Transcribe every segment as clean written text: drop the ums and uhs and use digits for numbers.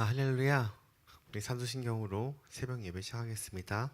할렐루야. 우리 산도신경으로 새벽 예배 시작하겠습니다.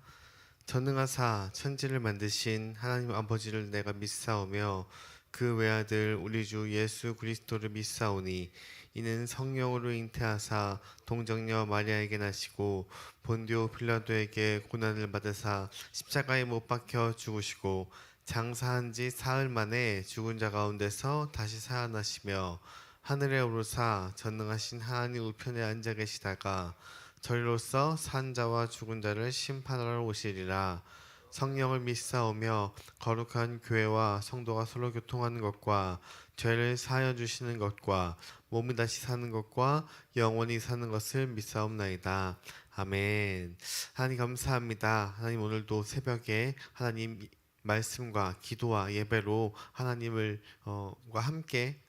전능하사 천지를 만드신 하나님 아버지를 내가 믿사오며 그 외아들 우리 주 예수 그리스도를 믿사오니 이는 성령으로 잉태하사 동정녀 마리아에게 나시고 본디오 빌라도에게 고난을 받으사 십자가에 못 박혀 죽으시고 장사한 지 사흘 만에 죽은 자 가운데서 다시 살아나시며 하늘에 오르사 전능하신 하나님 우편에 앉아 계시다가 저리로서 산 자와 죽은 자를 심판하러 오시리라. 성령을 믿사오며 거룩한 교회와 성도가 서로 교통하는 것과 죄를 사하여 주시는 것과 몸이 다시 사는 것과 영원히 사는 것을 믿사옵나이다. 아멘. 하나님 감사합니다. 하나님 오늘도 새벽에 하나님 말씀과 기도와 예배로 하나님을 과 함께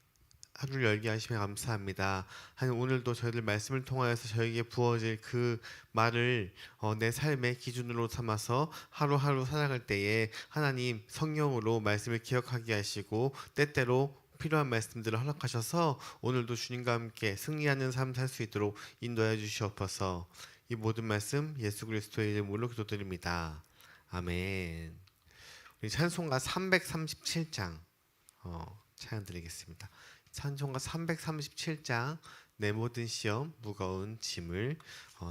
하루를 열게 하시면 감사합니다. 하나님 오늘도 저희들 말씀을 통하여서 저에게 부어질 그 말을 내 삶의 기준으로 삼아서 하루하루 살아갈 때에 하나님 성령으로 말씀을 기억하게 하시고 때때로 필요한 말씀들을 허락하셔서 오늘도 주님과 함께 승리하는 삶 살 수 있도록 인도해 주시옵소서. 이 모든 말씀 예수 그리스도의 이름으로 기도드립니다. 아멘. 우리 찬송가 337장 찬양 드리겠습니다. 찬송가 337장 내 모든 시험 무거운 짐을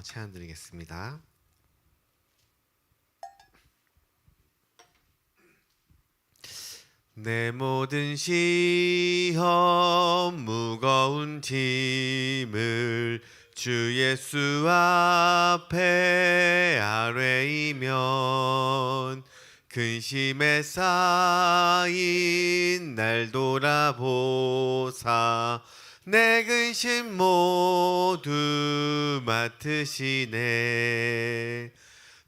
찬양 드리겠습니다. 내 모든 시험 무거운 짐을 주 예수 앞에 아뢰이면 근심에 쌓인 날 돌아보사 내 근심 모두 맡으시네.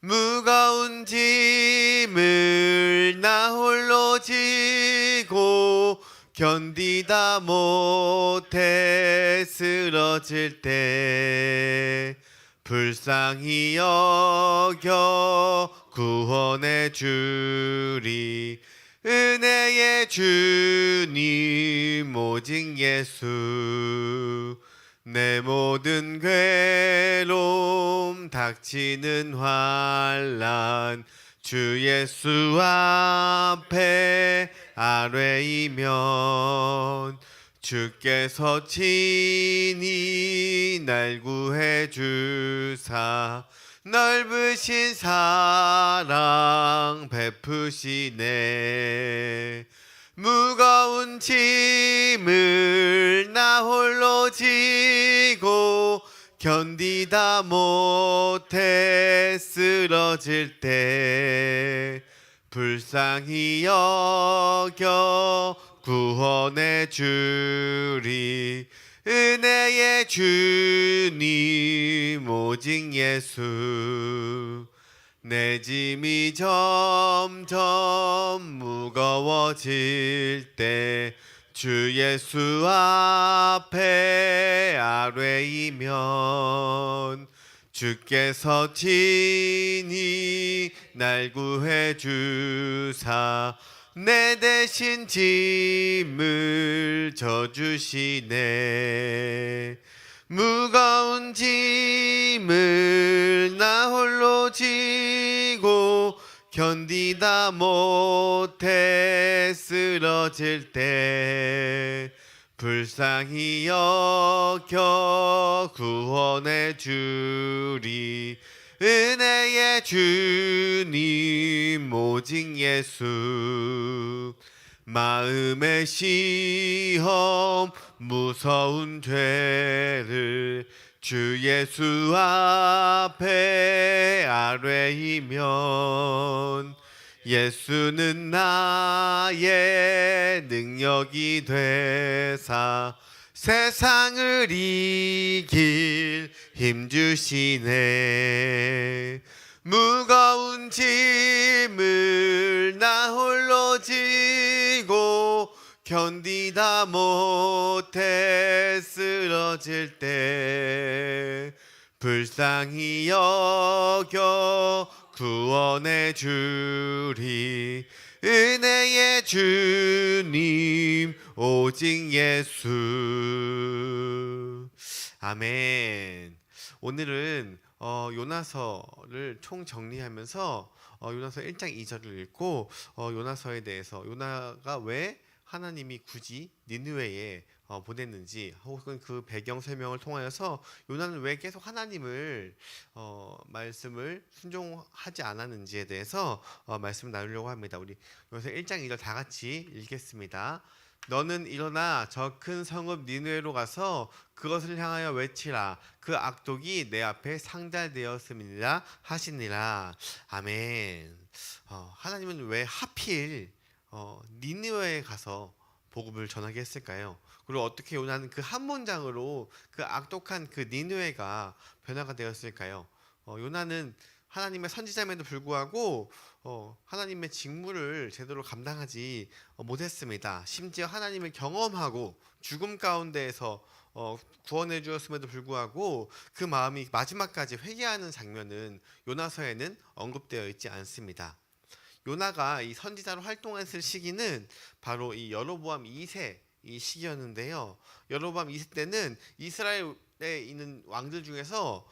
무거운 짐을 나 홀로 지고 견디다 못해 쓰러질 때 불쌍히 여겨 구원해 주리. 은혜의 주님 오직 예수. 내 모든 괴로움 닥치는 환난 주 예수 앞에 아뢰이면 주께서 친히 날 구해 주사 넓으신 사랑 베푸시네. 무거운 짐을 나 홀로 지고 견디다 못해 쓰러질 때 불쌍히 여겨 구원해 주리. 은혜의 주님 오직 예수. 내 짐이 점점 무거워질 때 주 예수 앞에 아뢰이면 주께서 친히 날 구해 주사 내 대신 짐을 져주시네. 무거운 짐을 나 홀로 지고 견디다 못해 쓰러질 때 불쌍히 여겨 구원해 주리. 은혜의 주님 오직 예수. 마음의 시험 무서운 죄를 주 예수 앞에 아뢰이면 예수는 나의 능력이 되사 세상을 이길 힘 주시네. 무거운 짐을 나 홀로 지고 견디다 못해 쓰러질 때 불쌍히 여겨 구원해 주리. 은혜의 주님 오직 예수. 아멘. 오늘은 요나서를 총 정리하면서 요나서 1장 2절을 읽고 요나서에 대해서 요나가 왜 하나님이 굳이 니느웨에 보냈는지 혹은 그 배경 설명을 통하여서 요나는 왜 계속 하나님을 말씀을 순종하지 않았는지에 대해서 말씀을 나누려고 합니다. 우리 요나서 1장 2절 다 같이 읽겠습니다. 너는 일어나 저 큰 성읍 니느웨로 가서 그것을 향하여 외치라. 그 악독이 내 앞에 상달되었음이니라 하시니라. 아멘. 하나님은 왜 하필 니느웨에 가서 복음을 전하게 했을까요? 그리고 어떻게 요나는 그 한 문장으로 그 악독한 그 니느웨가 변화가 되었을까요? 요나는 하나님의 선지자임에도 불구하고 하나님의 직무를 제대로 감당하지 못했습니다. 심지어 하나님을 경험하고 죽음 가운데에서 구원해 주었음에도 불구하고 그 마음이 마지막까지 회개하는 장면은 요나서에는 언급되어 있지 않습니다. 요나가 이 선지자로 활동했을 시기는 바로 이 여로보암 2세 이 시기였는데요. 여로보암 2세 때는 이스라엘에 있는 왕들 중에서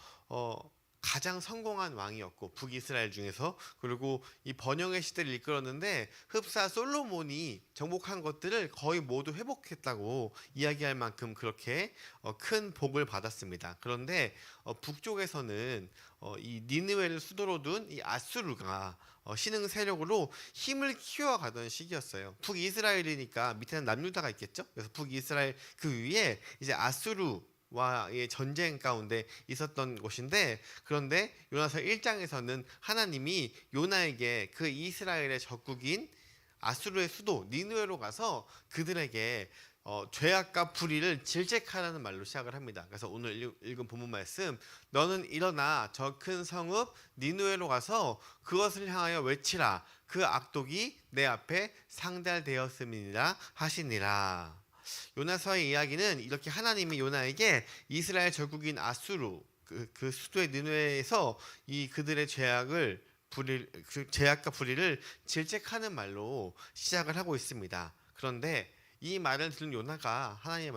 가장 성공한 왕이었고 북이스라엘 중에서, 그리고 이 번영의 시대를 이끌었는데 흡사 솔로몬이 정복한 것들을 거의 모두 회복했다고 이야기할 만큼 그렇게 큰 복을 받았습니다. 그런데 북쪽에서는 이 니느웨를 수도로 둔 이 아수르가 신흥 세력으로 힘을 키워가던 시기였어요. 북이스라엘이니까 밑에는 남유다가 있겠죠. 그래서 북이스라엘 그 위에 이제 아수르 와의 전쟁 가운데 있었던 곳인데, 그런데 요나서 1장에서는 하나님이 요나에게 그 이스라엘의 적국인 아수르의 수도 니느웨로 가서 그들에게 죄악과 불의를 질책하라는 말로 시작을 합니다. 그래서 오늘 읽은 본문 말씀, 너는 일어나 저 큰 성읍 니느웨로 가서 그것을 향하여 외치라. 그 악독이 내 앞에 상달되었음이니라 하시니라. 요나서의 이야기는 이렇게 하나님이 요나에게 이스라엘 적국인 아수르 그 수도의 느웨에서 이 그들의 죄악과 불의를 질책하는 말로 시작을 하고 있습니다. 그런데 이 말을 들은 요나가 하나님의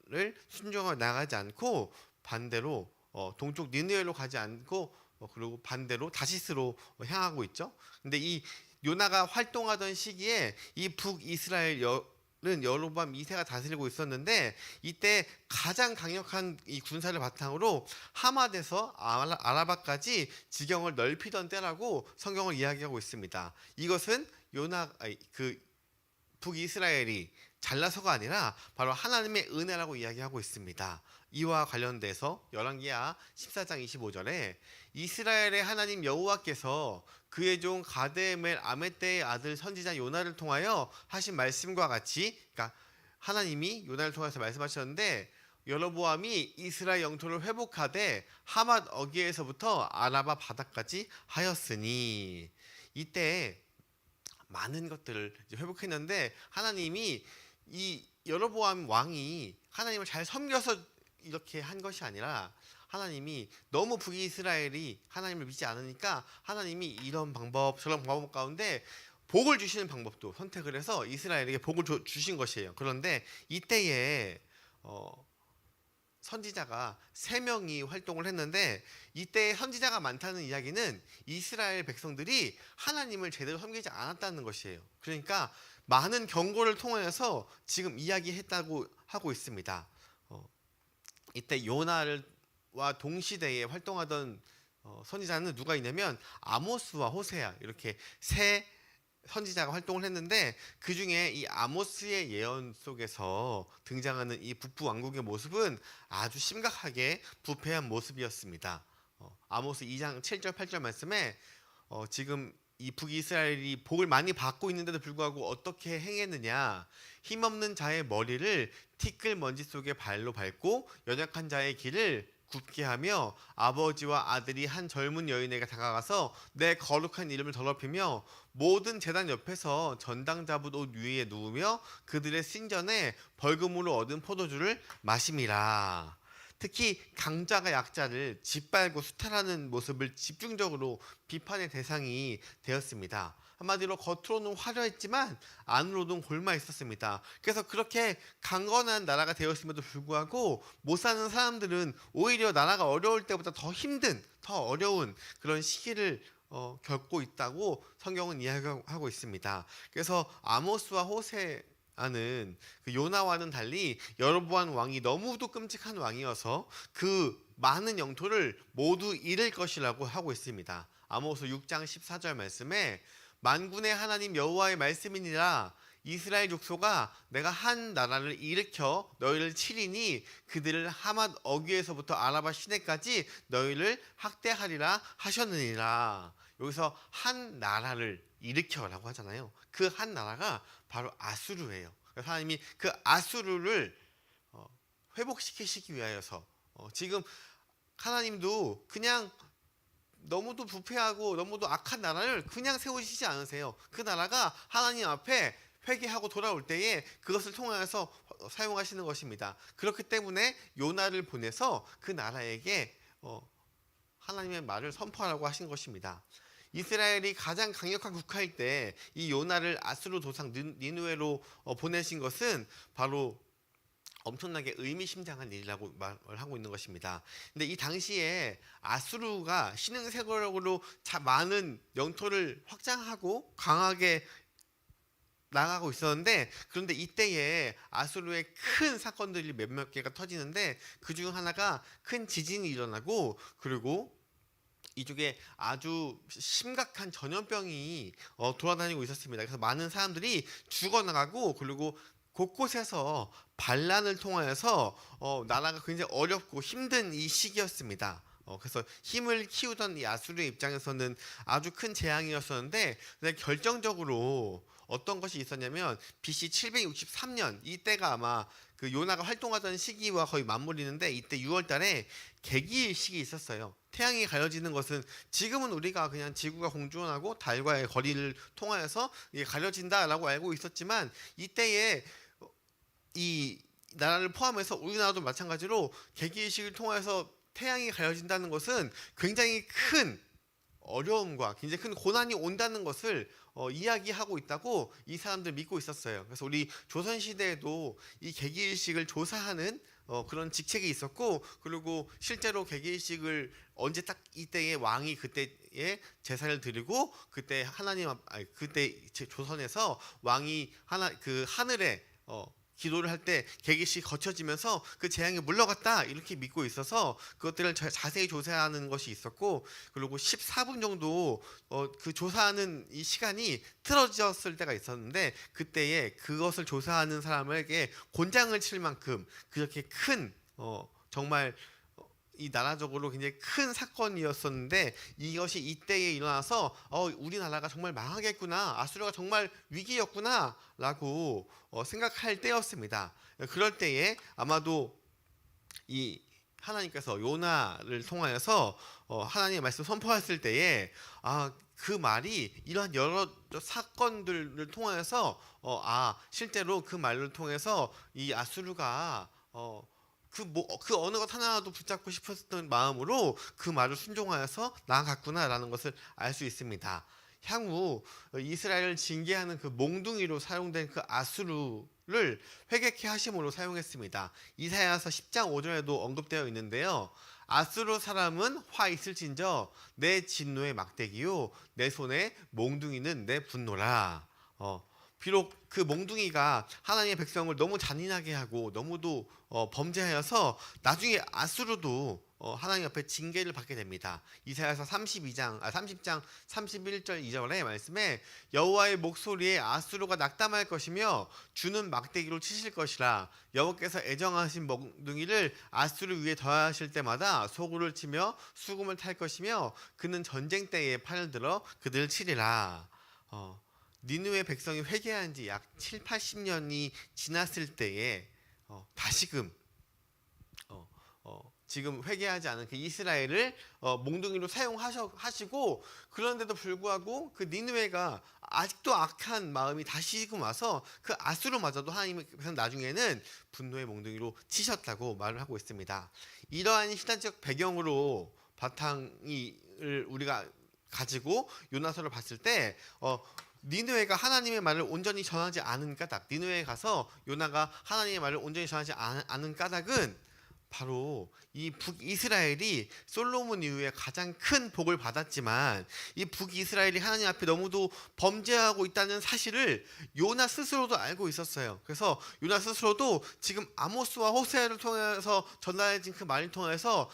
말을 순종하고 나가지 않고 반대로 동쪽 니느웨로 가지 않고 그리고 반대로 다시스로 향하고 있죠. 근데 이 요나가 활동하던 시기에 이 북이스라엘 는 여로보암 2세가 다스리고 있었는데, 이때 가장 강력한 이 군사를 바탕으로 하맛에서 아라바까지 지경을 넓히던 때라고 성경을 이야기하고 있습니다. 이것은 그 북이스라엘이 잘나서가 아니라 바로 하나님의 은혜라고 이야기하고 있습니다. 이와 관련돼서 열왕기하 14장 25절에 이스라엘의 하나님 여호와께서 그의 종 가데멜 아메떼의 아들 선지자 요나를 통하여 하신 말씀과 같이, 그러니까 하나님이 요나를 통해서 말씀하셨는데, 여로보암이 이스라엘 영토를 회복하되 하맛 어귀에서부터 아라바 바다까지 하였으니, 이때 많은 것들을 이제 회복했는데 하나님이 이 여로보암 왕이 하나님을 잘 섬겨서 이렇게 한 것이 아니라, 하나님이 너무 북이스라엘이 하나님을 믿지 않으니까 하나님이 이런 방법 저런 방법 가운데 복을 주시는 방법도 선택을 해서 이스라엘에게 복을 주신 것이에요. 그런데 이때에 선지자가 3명이 활동을 했는데, 이때 선지자가 많다는 이야기는 이스라엘 백성들이 하나님을 제대로 섬기지 않았다는 것이에요. 그러니까 많은 경고를 통하여서 지금 이야기했다고 하고 있습니다. 이때 요나와 동시대에 활동하던 선지자는 누가 있냐면 아모스와 호세아, 이렇게 세 선지자가 활동을 했는데, 그 중에 이 아모스의 예언 속에서 등장하는 이 북부 왕국의 모습은 아주 심각하게 부패한 모습이었습니다. 아모스 2장 7절 8절 말씀에 지금 이 북이스라엘이 복을 많이 받고 있는데도 불구하고 어떻게 행했느냐, 힘없는 자의 머리를 티끌 먼지 속에 발로 밟고 연약한 자의 길을 굽게 하며 아버지와 아들이 한 젊은 여인에게 다가가서 내 거룩한 이름을 더럽히며 모든 제단 옆에서 전당 잡은 옷 위에 누우며 그들의 신전에 벌금으로 얻은 포도주를 마심이라. 특히 강자가 약자를 짓밟고 수탈하는 모습을 집중적으로 비판의 대상이 되었습니다. 한마디로 겉으로는 화려했지만 안으로는 골마 있었습니다. 그래서 그렇게 강건한 나라가 되었음에도 불구하고 못 사는 사람들은 오히려 나라가 어려울 때보다 더 힘든, 더 어려운 그런 시기를 겪고 있다고 성경은 이야기하고 있습니다. 그래서 아모스와 호세아는 그 요나와는 달리 여로보암 왕이 너무도 끔찍한 왕이어서 그 많은 영토를 모두 잃을 것이라고 하고 있습니다. 아모스 6장 14절 말씀에 만군의 하나님 여호와의 말씀이니라 이스라엘 족속아 내가 한 나라를 일으켜 너희를 치리니 그들을 하맛 어귀에서부터 아라바 시내까지 너희를 학대하리라 하셨느니라. 여기서 한 나라를 일으켜라고 하잖아요. 그 한 나라가 바로 아수르예요. 하나님이 그 아수르를 회복시키시기 위하여서 지금 하나님도 그냥 너무도 부패하고 너무도 악한 나라를 그냥 세우시지 않으세요. 그 나라가 하나님 앞에 회개하고 돌아올 때에 그것을 통하여서 사용하시는 것입니다. 그렇기 때문에 요나를 보내서 그 나라에게 하나님의 말을 선포하라고 하신 것입니다. 이스라엘이 가장 강력한 국가일 때 이 요나를 아수르 도상 니느웨로 보내신 것은 바로 엄청나게 의미심장한 일이라고 말을 하고 있는 것입니다. 근데 이 당시에 아수르가 신흥세력으로 많은 영토를 확장하고 강하게 나가고 있었는데, 그런데 이때에 아수르의 큰 사건들이 몇몇 개가 터지는데 그 중 하나가 큰 지진이 일어나고, 그리고 이쪽에 아주 심각한 전염병이 돌아다니고 있었습니다. 그래서 많은 사람들이 죽어나가고, 그리고 곳곳에서 반란을 통하여서 나라가 굉장히 어렵고 힘든 이 시기였습니다. 그래서 힘을 키우던 이 아수르의 입장에서는 아주 큰 재앙이었었는데, 근데 결정적으로 어떤 것이 있었냐면 BC 763년 이때가 아마 그 요나가 활동하던 시기와 거의 맞물리는데, 이때 6월달에 개기일식이 있었어요. 태양이 가려지는 것은 지금은 우리가 그냥 지구가 공존하고 달과의 거리를 통하여서 이게 가려진다라고 알고 있었지만, 이때에 이 나라를 포함해서 우리나라도 마찬가지로 개기일식을 통해서 태양이 가려진다는 것은 굉장히 큰 어려움과 굉장히 큰 고난이 온다는 것을 이야기하고 있다고 이 사람들 믿고 있었어요. 그래서 우리 조선시대에도 이 개기일식을 조사하는 그런 직책이 있었고, 그리고 실제로 개기일식을 언제 딱 이때에 왕이 그때에 제사를 드리고, 그때 하나님 그때 조선에서 왕이 그 하늘에 기도를 할 때 개기식 거쳐지면서 그 재앙이 물러갔다 이렇게 믿고 있어서 그것들을 자세히 조사하는 것이 있었고, 그리고 14분 정도 그 조사하는 이 시간이 틀어졌을 때가 있었는데, 그때에 그것을 조사하는 사람에게 곤장을 칠 만큼 그렇게 큰 정말 이 나라적으로 굉장히 큰 사건이었었는데, 이것이 이때에 일어나서 우리나라가 정말 망하겠구나, 아수르가 정말 위기였구나 라고 생각할 때였습니다. 그럴 때에 아마도 이 하나님께서 요나를 통하여서 하나님의 말씀을 선포했을 때에 그 말이 이러한 여러 사건들을 통하여서 실제로 그 말을 통해서 이 아수르가 그 어느 것 하나도 붙잡고 싶었던 마음으로 그 말을 순종하여서 나아갔구나라는 것을 알 수 있습니다. 향후 이스라엘을 징계하는 그 몽둥이로 사용된 그 아수르를 회개케 하심으로 사용했습니다. 이사야서 10장 5절에도 언급되어 있는데요. 아수르 사람은 화 있을진저 내 진노의 막대기요 내 손에 몽둥이는 내 분노라. 비록 그 몽둥이가 하나님의 백성을 너무 잔인하게 하고 너무도 범죄하여서 나중에 아수르도 하나님 앞에 징계를 받게 됩니다. 이사야서 30장 31절 2절의 말씀에 여호와의 목소리에 아수르가 낙담할 것이며 주는 막대기로 치실 것이라. 여호와께서 애정하신 몽둥이를 아수르 위에 더하실 때마다 소굴을 치며 수금을 탈 것이며 그는 전쟁 때에 팔을 들어 그들을 치리라. 니느웨 백성이 회개한 지 약 7, 80년이 지났을 때에 다시금 지금 회개하지 않은 그 이스라엘을 몽둥이로 사용하시고, 그런데도 불구하고 그 니느웨가 아직도 악한 마음이 다시금 와서 그 아수르마저도 하나님께서 나중에는 분노의 몽둥이로 치셨다고 말을 하고 있습니다. 이러한 시대적 배경으로 바탕을 우리가 가지고 요나서를 봤을 때 니느웨가 하나님의 말을 온전히 전하지 않은 까닭, 니느웨에 가서 요나가 하나님의 말을 온전히 전하지 않은 까닭은 바로 이 북이스라엘이 솔로몬 이후에 가장 큰 복을 받았지만 이 북이스라엘이 하나님 앞에 너무도 범죄하고 있다는 사실을 요나 스스로도 알고 있었어요. 그래서 요나 스스로도 지금 아모스와 호세아를 통해서 전달해진 그 말을 통해서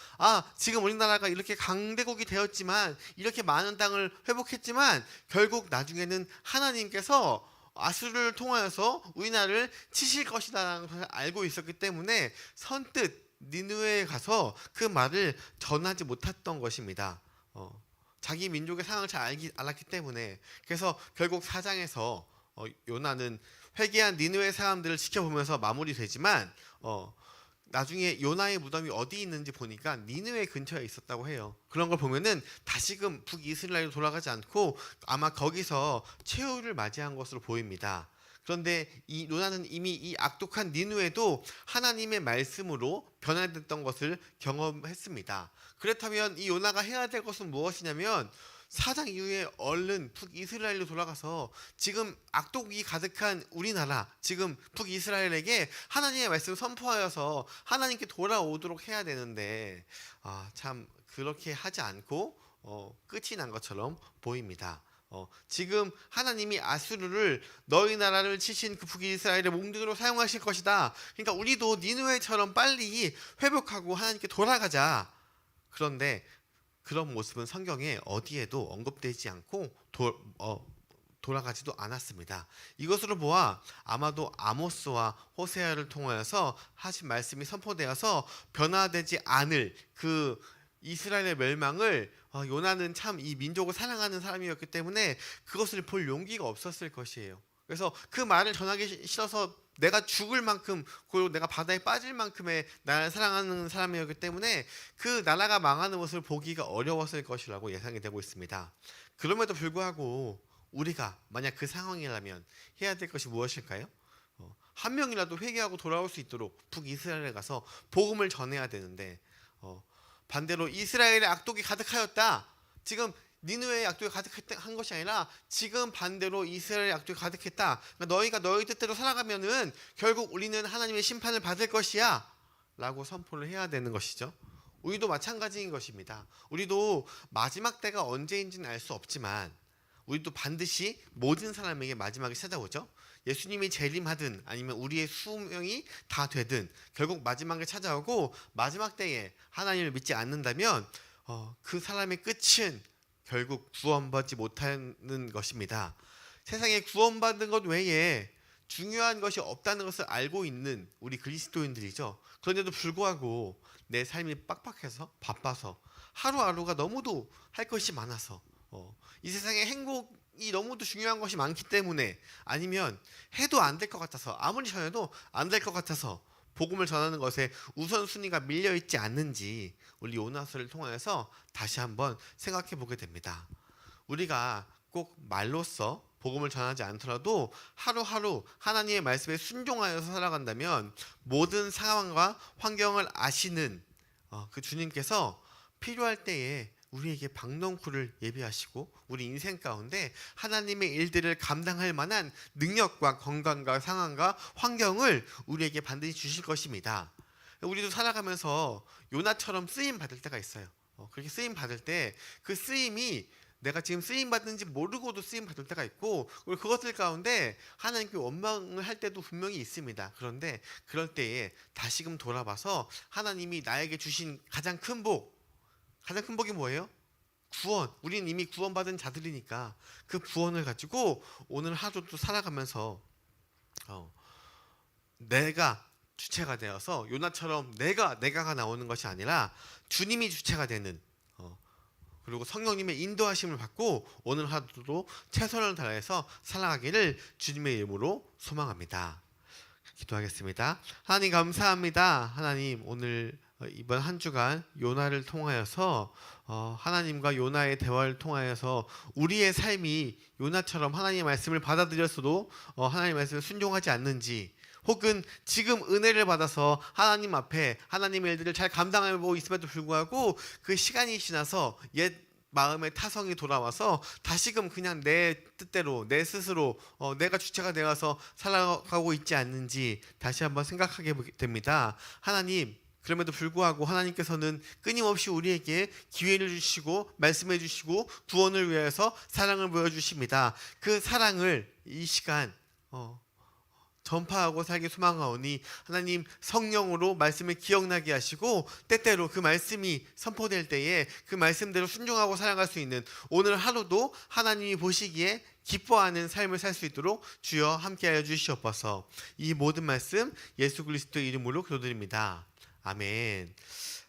지금 우리나라가 이렇게 강대국이 되었지만 이렇게 많은 땅을 회복했지만 결국 나중에는 하나님께서 아수르를 통하여서 우리나라를 치실 것이라는 것을 알고 있었기 때문에 선뜻 니느웨에 가서 그 말을 전하지 못했던 것입니다. 자기 민족의 상황을 잘 알았기 때문에. 그래서 결국 4장에서 요나는 회개한 니느웨 사람들을 지켜보면서 마무리되지만 나중에 요나의 무덤이 어디 있는지 보니까 니느웨 근처에 있었다고 해요. 그런 걸 보면은 다시금 북이스라엘로 돌아가지 않고 아마 거기서 최후를 맞이한 것으로 보입니다. 그런데 이 요나는 이미 이 악독한 니느웨도 하나님의 말씀으로 변화됐던 것을 경험했습니다. 그렇다면 이 요나가 해야 될 것은 무엇이냐면 4장 이후에 얼른 북이스라엘로 돌아가서 지금 악독이 가득한 우리나라, 지금 북이스라엘에게 하나님의 말씀을 선포하여서 하나님께 돌아오도록 해야 되는데 참 그렇게 하지 않고 끝이 난 것처럼 보입니다. 지금 하나님이 아수르를 너희 나라를 치신 그 북이스라엘의 몽둥이로 사용하실 것이다. 그러니까 우리도 니느웨처럼 빨리 회복하고 하나님께 돌아가자. 그런데 그런 모습은 성경에 어디에도 언급되지 않고 돌아가지도 않았습니다. 이것으로 보아 아마도 아모스와 호세아를 통하여서 하신 말씀이 선포되어서 변화되지 않을 그 이스라엘의 멸망을 요나는 참 이 민족을 사랑하는 사람이었기 때문에 그것을 볼 용기가 없었을 것이에요. 그래서 그 말을 전하기 싫어서 내가 죽을 만큼, 그리고 내가 바다에 빠질 만큼의 나를 사랑하는 사람이었기 때문에 그 나라가 망하는 것을 보기가 어려웠을 것이라고 예상이 되고 있습니다. 그럼에도 불구하고 우리가 만약 그 상황이라면 해야 될 것이 무엇일까요? 한 명이라도 회개하고 돌아올 수 있도록 북이스라엘에 가서 복음을 전해야 되는데 반대로 이스라엘의 악독이 가득하였다. 지금 니느웨의 악독이 가득한 것이 아니라 지금 반대로 이스라엘의 악독이 가득했다. 그러니까 너희가 너희 뜻대로 살아가면은 결국 우리는 하나님의 심판을 받을 것이야 라고 선포를 해야 되는 것이죠. 우리도 마찬가지인 것입니다. 우리도 마지막 때가 언제인지는 알 수 없지만 우리도 반드시 모든 사람에게 마지막이 찾아오죠. 예수님이 재림하든 아니면 우리의 수명이 다 되든 결국 마지막에 찾아오고 마지막 때에 하나님을 믿지 않는다면 그 사람의 끝은 결국 구원받지 못하는 것입니다. 세상에 구원받는 것 외에 중요한 것이 없다는 것을 알고 있는 우리 그리스도인들이죠. 그런데도 불구하고 내 삶이 빡빡해서 바빠서 하루하루가 너무도 할 것이 많아서 이 세상에 행복이 너무도 중요한 것이 많기 때문에 아니면 해도 안 될 것 같아서 아무리 전해도 안 될 것 같아서 복음을 전하는 것에 우선순위가 밀려있지 않는지 우리 요나서를 통하여서 다시 한번 생각해 보게 됩니다. 우리가 꼭 말로써 복음을 전하지 않더라도 하루하루 하나님의 말씀에 순종하여서 살아간다면 모든 상황과 환경을 아시는 그 주님께서 필요할 때에 우리에게 박넝쿨을 예비하시고 우리 인생 가운데 하나님의 일들을 감당할 만한 능력과 건강과 상황과 환경을 우리에게 반드시 주실 것입니다. 우리도 살아가면서 요나처럼 쓰임 받을 때가 있어요. 그렇게 쓰임 받을 때 그 쓰임이 내가 지금 쓰임 받는지 모르고도 쓰임 받을 때가 있고 그리고 그것들 가운데 하나님께 원망을 할 때도 분명히 있습니다. 그런데 그럴 때에 다시금 돌아봐서 하나님이 나에게 주신 가장 큰 복이 뭐예요? 구원. 우리는 이미 구원받은 자들이니까 그 구원을 가지고 오늘 하루도 살아가면서 내가 주체가 되어서 요나처럼 내가가 나오는 것이 아니라 주님이 주체가 되는 그리고 성령님의 인도하심을 받고 오늘 하루도 최선을 다해서 살아가기를 주님의 이름으로 소망합니다. 기도하겠습니다. 하나님 감사합니다. 하나님 오늘 이번 한 주간 요나를 통하여서 하나님과 요나의 대화를 통하여서 우리의 삶이 요나처럼 하나님의 말씀을 받아들였어도 하나님의 말씀을 순종하지 않는지 혹은 지금 은혜를 받아서 하나님 앞에 하나님의 일들을 잘 감당하고 있음에도 불구하고 그 시간이 지나서 옛 마음의 타성이 돌아와서 다시금 그냥 내 뜻대로 내 스스로 내가 주체가 되어서 살아가고 있지 않는지 다시 한번 생각하게 됩니다. 하나님, 그럼에도 불구하고 하나님께서는 끊임없이 우리에게 기회를 주시고 말씀해 주시고 구원을 위해서 사랑을 보여주십니다. 그 사랑을 이 시간 전파하고 살기 소망하오니 하나님 성령으로 말씀을 기억나게 하시고 때때로 그 말씀이 선포될 때에 그 말씀대로 순종하고 살아갈 수 있는 오늘 하루도 하나님이 보시기에 기뻐하는 삶을 살 수 있도록 주여 함께하여 주시옵소서. 이 모든 말씀 예수 그리스도 이름으로 기도드립니다. 아멘.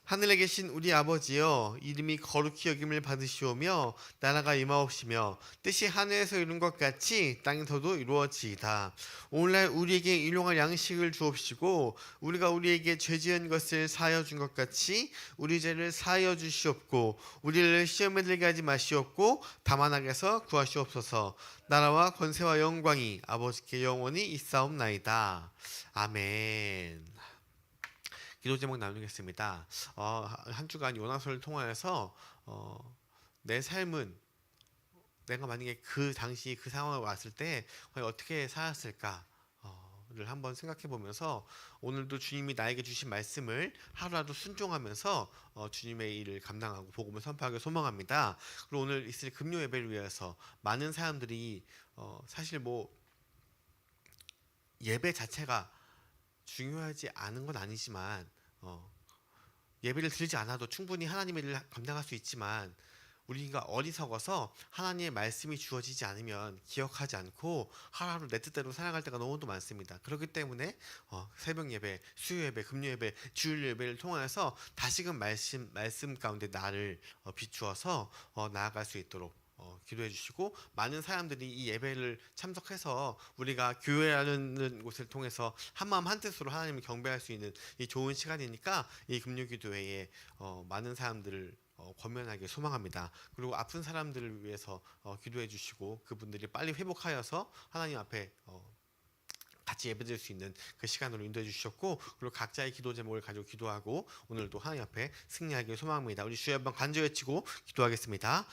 하늘에 계신 우리 아버지여, 이름이 거룩히 여김을 받으시오며 나라가 임하옵시며 뜻이 하늘에서 이룬 것 같이 땅에서도 이루어지이다. 오늘날 우리에게 일용할 양식을 주옵시고 우리가 우리에게 죄 지은 것을 사하여 준 것 같이 우리 죄를 사하여 주시옵고 우리를 시험에 들게 하지 마시옵고 다만 악에서 구하시옵소서. 나라와 권세와 영광이 아버지께 영원히 있사옵나이다. 아멘. 기도 제목 나누겠습니다. 한 주간 요나서를 통하여서 내 삶은 내가 만약에 그 당시 그 상황에 왔을 때 어떻게 살았을까를 한번 생각해 보면서 오늘도 주님이 나에게 주신 말씀을 하루라도 순종하면서 주님의 일을 감당하고 복음을 선포하기 소망합니다. 그리고 오늘 있을 금요 예배를 위해서 많은 사람들이 사실 뭐 예배 자체가 중요하지 않은 건 아니지만 예배를 드리지 않아도 충분히 하나님의 일을 감당할 수 있지만 우리가 어리석어서 하나님의 말씀이 주어지지 않으면 기억하지 않고 하루하루 내 뜻대로 살아갈 때가 너무도 많습니다. 그렇기 때문에 새벽 예배, 수요 예배, 금요 예배, 주일 예배를 통해서 다시금 말씀 가운데 나를 비추어서 나아갈 수 있도록 기도해 주시고 많은 사람들이 이 예배를 참석해서 우리가 교회라는 곳을 통해서 한마음 한뜻으로 하나님을 경배할 수 있는 이 좋은 시간이니까 이 금요기도회에 많은 사람들을 권면하게 소망합니다. 그리고 아픈 사람들을 위해서 기도해 주시고 그분들이 빨리 회복하여서 하나님 앞에 같이 예배드릴 수 있는 그 시간으로 인도해 주셨고 그리고 각자의 기도 제목을 가지고 기도하고 오늘도 하나님 앞에 승리하길 소망합니다. 우리 주여 한번 간절 외치고 기도하겠습니다.